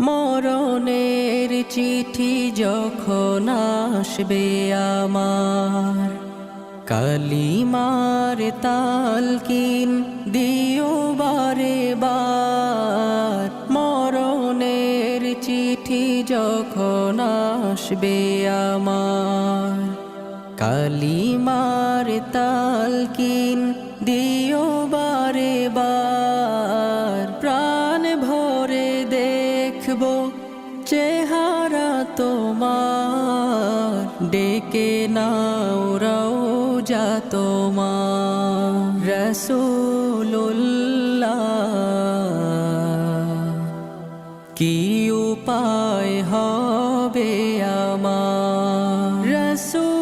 মরণের চিঠি যখন আসবে আমার, কালিমার তালকিন দিও বারে বার। মরণের চিঠি যখন আসবে আমার, কালিমার তালকিন দিও বারে বার। প্রাণ ভরে দেখবো চেহারা তোমার, ডেকে নাও রওজা তোমার। রাসূলুল্লাহ কি উপায় হবে আমার, রাসূল